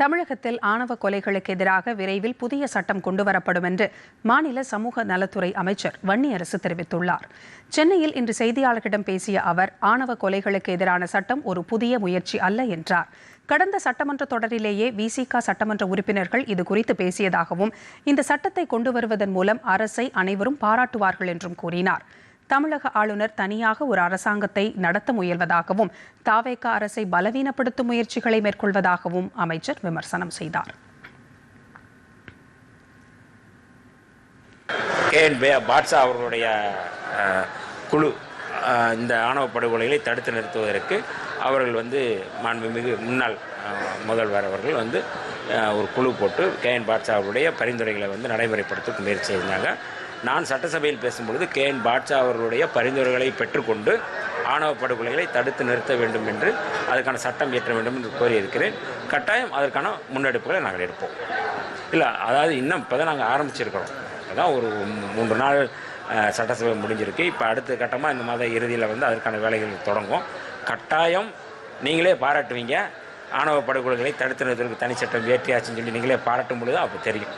தமிழகத்தில் ஆணவ கொலைகளுக்கு எதிராக விரைவில் புதிய சட்டம் கொண்டுவரப்படும் என்று மாநில சமூக நலத்துறை அமைச்சர் வன்னியரசு தெரிவித்துள்ளார். சென்னையில் இன்று செய்தியாளர்களிடம் பேசிய அவர், ஆணவ கொலைகளுக்கு எதிரான சட்டம் ஒரு புதிய முயற்சி அல்ல என்றார். கடந்த சட்டமன்ற தொடரிலேயே விசிக சட்டமன்ற உறுப்பினர்கள் இதுகுறித்து பேசியதாகவும், இந்த சட்டத்தை கொண்டு வருவதன் மூலம் அரசை அனைவரும் பாராட்டுவார்கள் என்றும் கூறினார். தமிழக ஆளுநர் தனியாக ஒரு அரசாங்கத்தை நடத்த முயல்வதாகவும், தாவேகா அரசை பலவீனப்படுத்தும் முயற்சிகளை மேற்கொள்வதாகவும் அமைச்சர் விமர்சனம் செய்தார். பாட்ஷா அவர்களுடைய குழு இந்த ஆணவ படுகொலைகளை தடுத்து நிறுத்துவதற்கு அவர்கள் மாண்புமிகு முன்னாள் முதல்வர் அவர்கள் ஒரு குழு போட்டு பாட்ஷா அவருடைய பரிந்துரைகளை நடைமுறைப்படுத்த முயற்சி செய்தாங்க. நான் சட்டசபையில் பேசும்பொழுது பாட்ஷா அவர்களுடைய பரிந்துரைகளை பெற்றுக்கொண்டு ஆணவ படுகொலைகளை தடுத்து நிறுத்த வேண்டும் என்று, அதுக்கான சட்டம் இயற்ற வேண்டும் என்று கோரியிருக்கிறேன். கட்டாயம் அதற்கான முன்னெடுப்புகளை நாங்கள் எடுப்போம். இல்லை, அதாவது இன்னும் இப்போ தான் நாங்கள் ஆரம்பிச்சிருக்கிறோம். அதான் ஒரு 3 நாள் சட்டசபை முடிஞ்சிருக்கு. இப்போ அடுத்த கட்டமாக இந்த மாத இறுதியில் அதற்கான வேலைகள் தொடங்கும். கட்டாயம் நீங்களே பாராட்டுவீங்க. ஆணவ படுகொலைகளை தடுத்து நிறுத்துவதற்கு தனி சட்டம் இயற்றியாச்சுன்னு சொல்லி நீங்களே பாராட்டும் பொழுது அப்போ தெரியும்.